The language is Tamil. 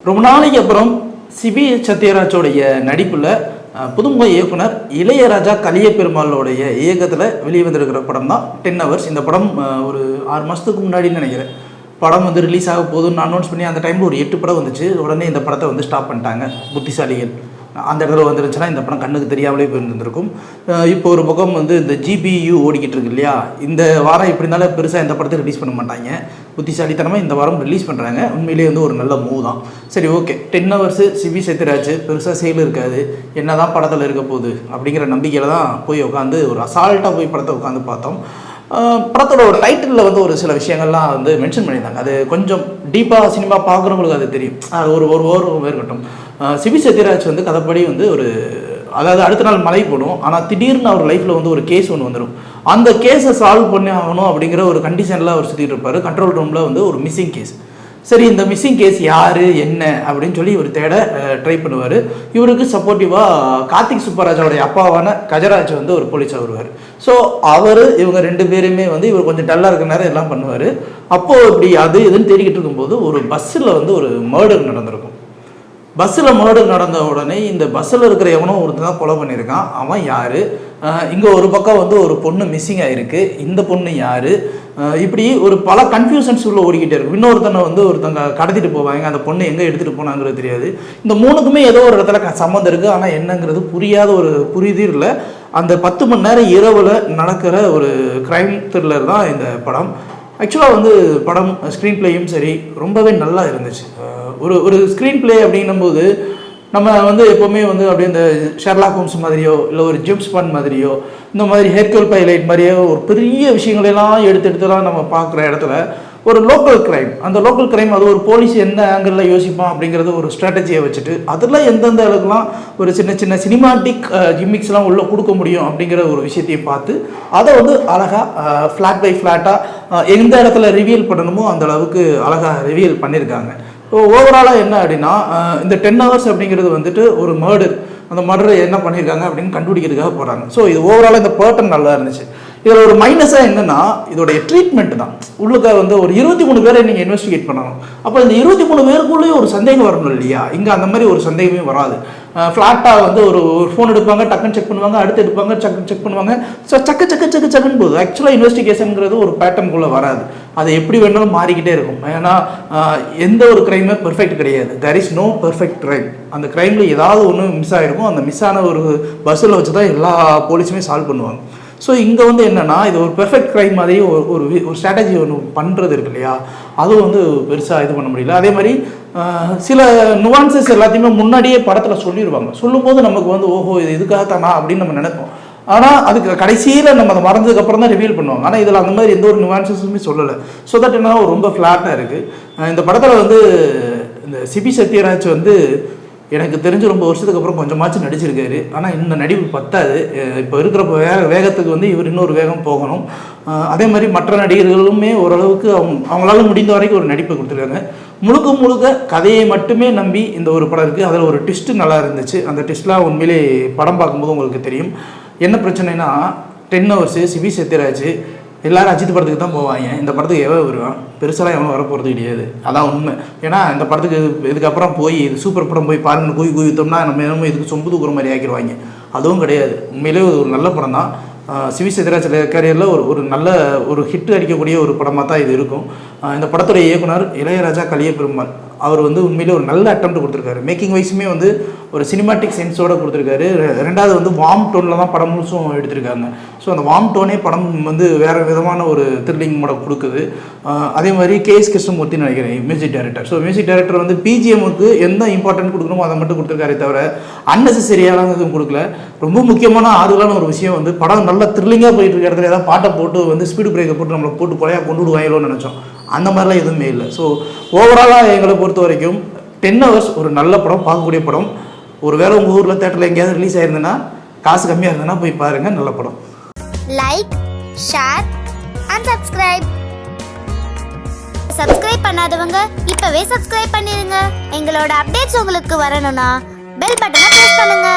ரொம்ப நாளைக்கு அப்புறம் சிபி சத்யராஜோடைய நடிப்பில் புதுமுக இயக்குனர் இளையராஜா கலியபெருமாளோடைய இயக்கத்தில் வெளிவந்திருக்கிற படம் தான் 10 Hours. இந்த படம் ஒரு 6 மாதத்துக்கு முன்னாடின்னு நினைக்கிறேன் படம் வந்து ரிலீஸ் ஆக போகுதுன்னு அனௌன்ஸ் பண்ணி அந்த டைமில் ஒரு 8 படம் வந்துச்சு. உடனே இந்த படத்தை வந்து ஸ்டாப் பண்ணிட்டாங்க புத்திசாலிகள். அந்த இடத்துல வந்துருந்துச்சுன்னா இந்த படம் கண்ணுக்கு தெரியாமலே போயிருந்துருக்கும். இப்போ ஒரு பக்கம் வந்து இந்த GBU ஓடிக்கிட்டு இருக்கு இல்லையா, இந்த வாரம் இப்படி இருந்தாலும் பெருசாக இந்த படத்தை ரிலீஸ் பண்ண மாட்டாங்க. புத்திசாலித்தனமாக இந்த வாரம் ரிலீஸ் பண்ணுறாங்க. உண்மையிலேயே வந்து ஒரு நல்ல மூவ் தான். சரி, ஓகே, 10 Hours சிபி சத்யராஜ் பெருசாக சேல் இருக்காது, என்ன தான் படத்தில் இருக்க போகுது அப்படிங்கிற நம்பிக்கையில் தான் போய் உட்காந்து ஒரு அசால்ட்டாக போய் படத்தை உட்காந்து பார்த்தோம். படத்தோட ஒரு டைட்டிலில் வந்து ஒரு சில விஷயங்கள்லாம் வந்து மென்ஷன் பண்ணியிருந்தாங்க. அது கொஞ்சம் டீப்பாக சினிமா பார்க்குறவங்களுக்கு அது தெரியும். அது ஒரு இருக்கட்டும். சிபி சத்யராஜ் வந்து கதைப்படி வந்து அதாவது அடுத்த நாள் மழை போடும், ஆனால் திடீர்னு அவர் லைஃப்பில் வந்து ஒரு கேஸ் ஒன்று வந்துடும். அந்த கேஸை சால்வ் பண்ணி ஆகணும் அப்படிங்கிற ஒரு கண்டிஷனில் அவர் சுற்றிட்டு இருப்பார். கண்ட்ரோல் ரூமில் வந்து ஒரு மிஸ்ஸிங் கேஸ். சரி, இந்த மிஸ்ஸிங் கேஸ் யார் என்ன அப்படின்னு சொல்லி இவர் தேட ட்ரை பண்ணுவார். இவருக்கு சப்போர்ட்டிவாக கார்த்திக் சுப்பராஜோடைய அப்பாவான கஜராஜ் வந்து ஒரு போலீஸாக வருவார். ஸோ இவங்க 2 பேருமே வந்து இவர் கொஞ்சம் டல்லாக இருக்கிற நேரம் எல்லாம் பண்ணுவார். அப்போது இப்படி அது எதுன்னு தேடிக்கிட்டு இருக்கும்போது ஒரு பஸ்ஸில் வந்து ஒரு மர்டர் நடந்திருக்கும். பஸ்ஸில் மர்டர் நடந்த உடனே இந்த பஸ்ஸில் இருக்கிற எவனோ ஒருத்தர் தான் கொலை பண்ணியிருக்கான், அவன் யார், இங்கே ஒரு பக்கம் வந்து ஒரு பொண்ணு மிஸ்ஸிங் ஆகிருக்கு, இந்த பொண்ணு யார், இப்படி ஒரு பல கன்ஃபியூஷன்ஸ் உள்ள ஓடிக்கிட்டே இருக்கும். இன்னொருத்தனை வந்து ஒருத்தங்க கடத்திட்டு போவாங்க, அந்த பொண்ணு எங்கே எடுத்துகிட்டு போனாங்கிறது தெரியாது. இந்த 3க்குமே ஏதோ ஒரு இடத்துல சம்மந்தம் இருக்குது, ஆனால் என்னங்கிறது புரியாத ஒரு புரிதல். அந்த 10 மணி நேரம் இரவில் நடக்கிற ஒரு க்ரைம் த்ரில்லர் தான் இந்த படம். ஆக்சுவலாக வந்து படம் ஸ்க்ரீன் பிளேயும் சரி ரொம்பவே நல்லா இருந்துச்சு. ஒரு ஸ்க்ரீன் பிளே அப்படின்னும்போது நம்ம வந்து எப்போவுமே வந்து அப்படியே இந்த ஷெர்லாக் ஹோம்ஸ் மாதிரியோ இல்லை ஒரு ஜேம்ஸ் பாண்ட் மாதிரியோ இந்த மாதிரி ஹெர்குல் பைலைட் மாதிரியோ ஒரு பெரிய விஷயங்களெல்லாம் எடுத்துலாம் நம்ம பார்க்குற இடத்துல ஒரு லோக்கல் க்ரைம், அந்த லோக்கல் க்ரைம் அது ஒரு போலீஸ் எந்த ஆங்கிளில் யோசிப்பான் அப்படிங்கிறது ஒரு ஸ்ட்ராட்டஜியை வச்சுட்டு அதில் எந்தெந்த அளவுக்குலாம் ஒரு சின்ன சினிமாட்டிக் ஜிம்மிக்ஸ்லாம் உள்ளே கொடுக்க முடியும் அப்படிங்கிற ஒரு விஷயத்தையும் பார்த்து அதை வந்து அழகாக ஃப்ளாட் பை ஃப்ளாட்டாக எந்த இடத்துல ரிவீல் பண்ணணுமோ அந்த அளவுக்கு அழகாக ரிவீல் பண்ணியிருக்காங்க. ஸோ ஓவராலாக என்ன அப்படின்னா இந்த 10 Hours அப்படிங்கிறது வந்துட்டு ஒரு மர்டர், அந்த மர்டரை என்ன பண்ணியிருக்காங்க அப்படின்னு கண்டுபிடிக்கிறதுக்காக போகிறாங்க. ஸோ இது ஓவராலாக இந்த பேட்டர்ன் நல்லா இருந்துச்சு. இதில் ஒரு மைனஸாக என்னென்னா இதோடைய ட்ரீட்மெண்ட் தான். உள்ளுக்க வந்து ஒரு 23 பேரை நீங்கள் இன்வெஸ்டிகேட் பண்ணணும். அப்போ இந்த 23 பேருக்குள்ளேயே ஒரு சந்தேகம் வரணும் இல்லையா? இங்கே அந்த மாதிரி ஒரு சந்தேகமே வராது. ஃப்ளாட்டாக வந்து ஒரு ஃபோன் எடுப்பாங்க, டக்குன்னு செக் பண்ணுவாங்க, அடுத்து எடுப்பாங்க, செக் பண்ணுவாங்க. ஸோ சக்குன்னு போகுது. ஆக்சுவலாக இன்வெஸ்டிகேஷனுங்கிறது ஒரு பேட்டர்னுக்குள்ளே வராது. அது எப்படி வேணாலும் மாறிக்கிட்டே இருக்கும். ஏன்னா எந்த ஒரு க்ரைமே பெர்ஃபெக்ட் கிடையாது. There is no perfect crime. அந்த க்ரைமில் ஏதாவது ஒன்று மிஸ் ஆகிருக்கும். அந்த மிஸ் ஆன ஒரு பஸ்ஸில் வச்சு தான் எல்லா போலீஸுமே சால்வ் பண்ணுவாங்க. ஸோ இங்கே வந்து என்னென்னா இது ஒரு பெர்ஃபெக்ட் க்ரைம் மாதிரி ஒரு ஸ்ட்ராட்டஜி ஒன்று பண்ணுறது இருக்கு இல்லையா, அதுவும் வந்து பெருசாக இது பண்ண முடியல. அதே மாதிரி சில நுவான்சஸ் எல்லாத்தையுமே முன்னாடியே படத்தில் சொல்லிடுவாங்க. சொல்லும்போது நமக்கு வந்து ஓஹோ இது இதுக்காகத்தானா அப்படின்னு நம்ம நினைப்போம். ஆனால் அதுக்கு கடைசியில் நம்ம அதை மறந்ததுக்கப்புறம் தான் ரிவீல் பண்ணுவாங்க. ஆனால் இதில் அந்த மாதிரி எந்த ஒரு நுவான்சஸுமே சொல்லலை. ஸோ தட் என்ன ரொம்ப ஃப்ளாட்டாக இருக்குது. இந்த படத்தில் வந்து இந்த சிபி சத்யராஜ் வந்து எனக்கு தெரிஞ்சு ரொம்ப வருஷத்துக்கு அப்புறம் கொஞ்சமாச்சும் நடிச்சிருக்காரு. ஆனால் இந்த நடிப்பு பத்தாது. இப்போ இருக்கிற வேகத்துக்கு வந்து இவர் இன்னொரு வேகம் போகணும். அதே மாதிரி மற்ற நடிகர்களுமே ஓரளவுக்கு அவங்களால முடிந்த வரைக்கும் ஒரு நடிப்பை கொடுத்துருக்காங்க. முழுக்க கதையை மட்டுமே நம்பி இந்த ஒரு படம் இருக்குது. அதில் ஒரு ட்விஸ்ட்டு நல்லா இருந்துச்சு. அந்த ட்விஸ்ட்லாம் உண்மையிலே படம் பார்க்கும்போது உங்களுக்கு தெரியும். என்ன பிரச்சனைனா 10 Hours சிபி சத்யராஜ் எல்லாரும் அஜித் படத்துக்கு தான் போவாங்க. இந்த படத்துக்கு எவ்வளோ வருவான், பெருசாலாம் எவனும் வர போகிறது கிடையாது. அதான் உண்மை. ஏன்னா இந்த படத்துக்கு இதுக்கப்புறம் போய் இது சூப்பர் படம் போய் பாருங்க குவித்தோம்னா நம்ம என்னமோ இதுக்கு சொம்பு தூக்குற மாதிரி ஆக்கிடுவாங்க. அதுவும் கிடையாது. உண்மையிலே ஒரு நல்ல படம் தான். சிபி சத்யராஜ் கேரியரில் ஒரு நல்ல ஒரு ஹிட் அடிக்கக்கூடிய ஒரு படமாக தான் இது இருக்கும். இந்த படத்துடைய இயக்குனர் இளையராஜா கலியபெருமாள் அவர் வந்து உண்மையிலே ஒரு நல்ல அட்டெம்ப்ட் கொடுத்துருக்காரு. மேக்கிங் வைஸுமே வந்து ஒரு சினிமாட்டிக் சென்ஸோடு கொடுத்துருக்காரு. ரெண்டாவது வந்து வார்ம் டோனில் தான் படம் முழுசும் எடுத்திருக்காங்க. ஸோ அந்த வார்ம் டோனே படம் வந்து வேறு விதமான ஒரு த்ரில்லிங் மோட கொடுக்குது. அதே மாதிரி KS கிருஷ்ணமூர்த்தின்னு நினைக்கிறேன் music director. So music director வந்து பிஜிஎம்முக்கு எந்த இம்பார்ட்டன்ட் கொடுக்கணுமோ அதை மட்டும் கொடுத்துருக்காரே தவிர அன்னெசரியான எதுவும் கொடுக்கல. ரொம்ப முக்கியமான ஆறுதலான ஒரு விஷயம் வந்து படம் நல்லா த்ரில்லிங்காக போயிட்டு இருக்க இடத்துல ஏதாவது பாட்டை போட்டு வந்து ஸ்பீடு பிரேக்கை போட்டு நம்மளை போட்டு கொலையாக கொண்டு விடுவாங்களோன்னு நினச்சோம். அந்த மாதிரிலாம் எதுவுமே இல்லை. ஸோ ஓவராலாக எங்களை பொறுத்த வரைக்கும் 10 Hours ஒரு நல்ல படம், பார்க்கக்கூடிய படம். ஒரு வேளை உங்கள் ஊரில் தேட்டரில் எங்கேயாவது ரிலீஸ் ஆயிருந்ததுன்னா காசு கம்மியாக இருந்ததுன்னா போய் பாருங்கள், நல்ல படம். லைக், ஷேர் அண்ட் சப்ஸ்கிரைப் பண்ணாதவங்க இப்பவே சப்ஸ்கிரைப் பண்ணிருங்க. எங்களோட அப்டேட்ஸ் உங்களுக்கு வரணும்னா பெல் பட்டனை பிரஸ் பண்ணுங்க.